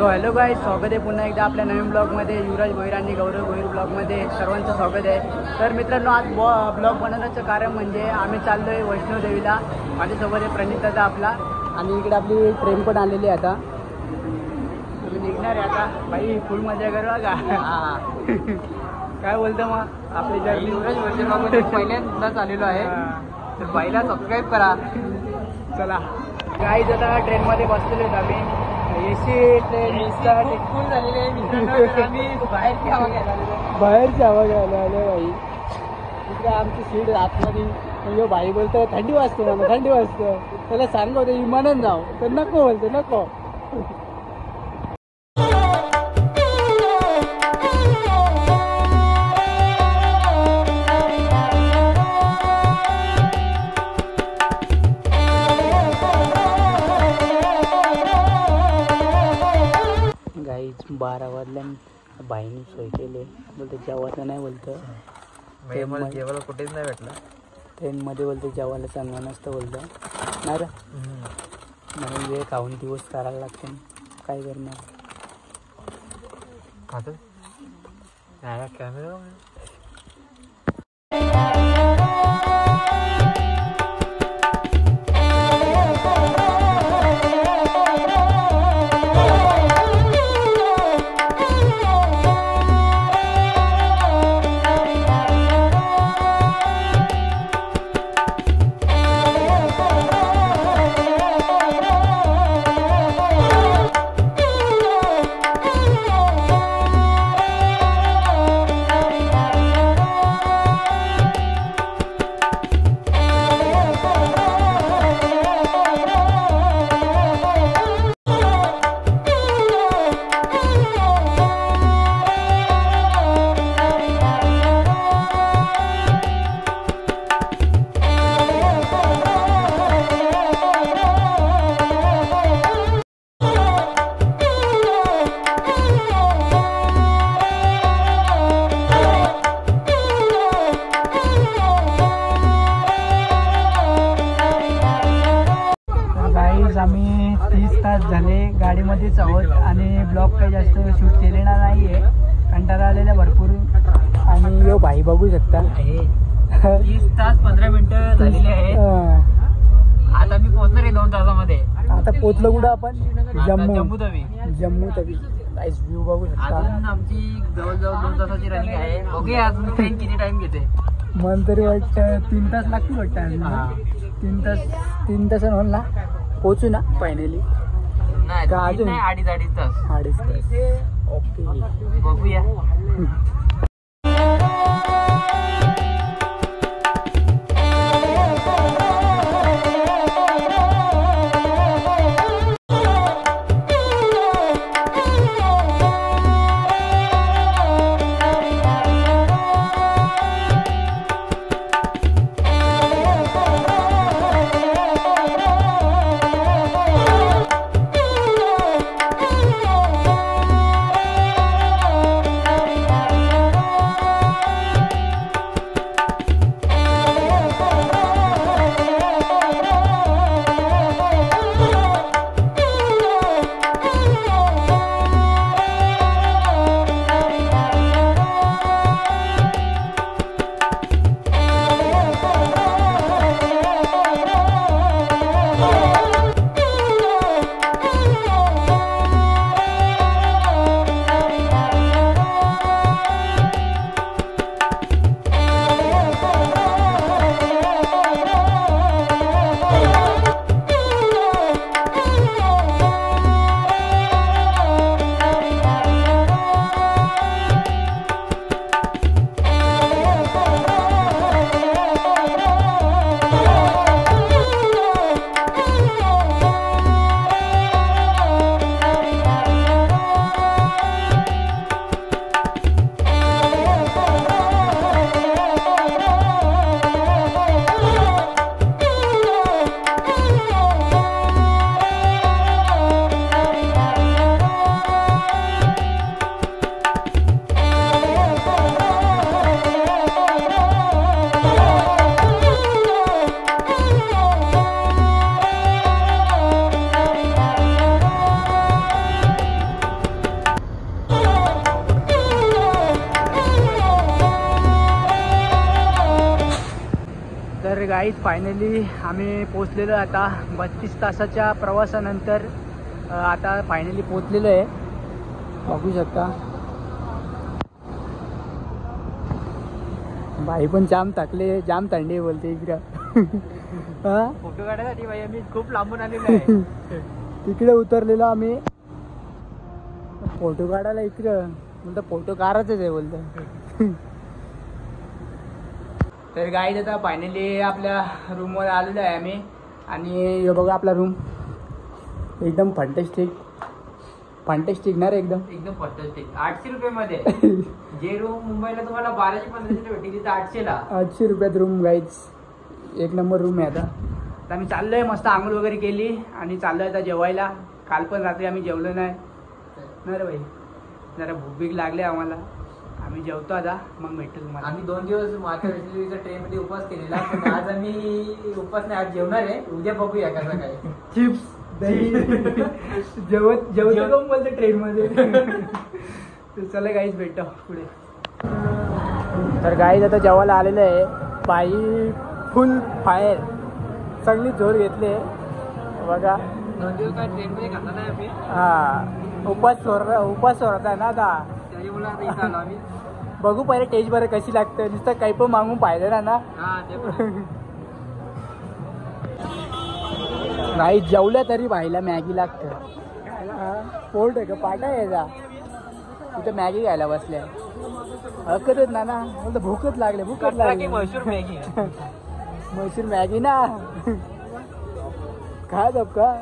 So hello guys, स्वागत आहे पुन्हा एकदा आपल्या नवीन ब्लॉगमध्ये. युवराज भोईर आणि गौरव भोईर ब्लॉगमध्ये सर्वांचं स्वागत आहे. तर मित्रांनो, आज ब्लॉग बनवण्याचं कारण म्हणजे आम्ही चाललो आहे वैष्णोदेवीला. माझ्यासोबत आहे प्रणित दादा आपला, आणि इकडे आपली ट्रेन पण आलेली आहे. आता आम्ही निघणार आहे. आता बाई फुल मजा करू का? काय बोलतो मग आपली जर्नी? युवराज भोईर ब्लॉगमध्ये पहिल्यांदाच आलेलो आहे, तर पहिला सबस्क्राईब करा. चला गाईज, आता ट्रेनमध्ये बसलेलो आहेत आम्ही. एसी ट्रेन फुल झालेली आहे. आम्ही बाहेरची हवा घ्यायला आलो भाई. तिकडे आमची सीट आतमध्ये. भाई बोलतो थंडी वाजतो, मला थंडी वाजतो. त्याला सांगतो विमानात जाऊ, तर नको बोलतो, नको. गाईज 12 वाजल्या, बाईने सोय केली. बोलतो जेवायचं नाही, बोलतं जेवायला कुठेच नाही भेटलं. ट्रेनमध्ये बोलतो जेवायला चांगलं नसतं, बोलतं नाही रे. म्हणून वेळ खाऊन दिवस करायला लागते. काय करणार? खातो कॅमेरा. आम्ही 30 तास झाले गाडीमध्येच आहोत आणि ब्लॉग काही जास्त शूट केलेला नाही आहे. कंटाळा आलेला भरपूर. आणि यो भाई बघू शकता, 30 तास 15 मिनिटं झालेली आहेत. आता मी पोहोचणार आहे 2 तासामध्ये. आता पोहोचलो कुठं आपण? जम्मू तवी. नाईस व्ह्यू बघू शकता. अजून आमची जवळजवळ 2 तासाची रनिंग आहे. ओके, अजून ट्रेन किती टाइम घेते? मन तरी वाटतं 3 तास लागतील वाटतं. 3 तास होईल ना पोचू ना फायनली? नाही, अजून 2.5 तास. ओके, बघूया. तर गाईज फायनली आम्ही पोचलेलो आता 32 तासाच्या प्रवासानंतर आता फायनली पोचलेलो आहे. बघू शकता भाई पण जाम थकले, जाम थंडी बोलते इकडं. फोटो काढण्यासाठी भाई आम्ही खूप लांबून आलेलो आहे. तिकडे उतरलेलो आम्ही फोटो काढायला. इकडं म्हणतं फोटो काढायचंच आहे बोलतं. तर गाईज आता फायनली आपल्या रूमवर आलेलो आहे आम्ही. आणि हे बघा आपला रूम एकदम फंटॅस्टिक ना रे, एकदम फंटॅस्टिक. 800 रुपये जे रूम मुंबईला तुम्हाला 1200-1500 भेटते तिथे 800ला. 800 रुपयात रूम गाईज. एक नंबर रूम आहे. आता आम्ही चाललोय, मस्त आंघोळ वगैरे केली आणि चाललोय आता जेवायला. काल पण रात्री आम्ही जेवलो नाही ना रे भाई, जरा भूक बीक लागले आम्हाला. आम्ही जेवतो आता, मग भेटतो तुम्हाला. आम्ही 2 दिवस महाराष्ट्र ट्रेन मध्ये उपवास केलेला, पण आज आम्ही उपवास नाही, आज जेवणार आहे. उद्या बघूया कसं काय. चिप्स जेवतो बोलते ट्रेन मध्ये. चला गाईज भेटतो पुढे. तर गाईज आता जेवायला आलेलं आहे. बाई फुल फायर, चांगली जोर घेतली बघा. 2 दिवस काय ट्रेन मध्ये खाता नाही आम्ही. हा उपास सोडता ना आता, त्याच्यामुळे आता इथं आलो आम्ही. बघू पहिले टेस्ट बरं कशी लागते. नुसतं काही पण मागून पाहिजे ना. हा ते पण. नाही जेवल्या तरी भाईला मॅगी लागतं. पोट आहे का पाटा यायचा, तिथं मॅगी घ्यायला बसल्या. हकतच ना मला भूकच लागले. मशहूर मॅगी म्हैसूर मॅगी ना, खा का.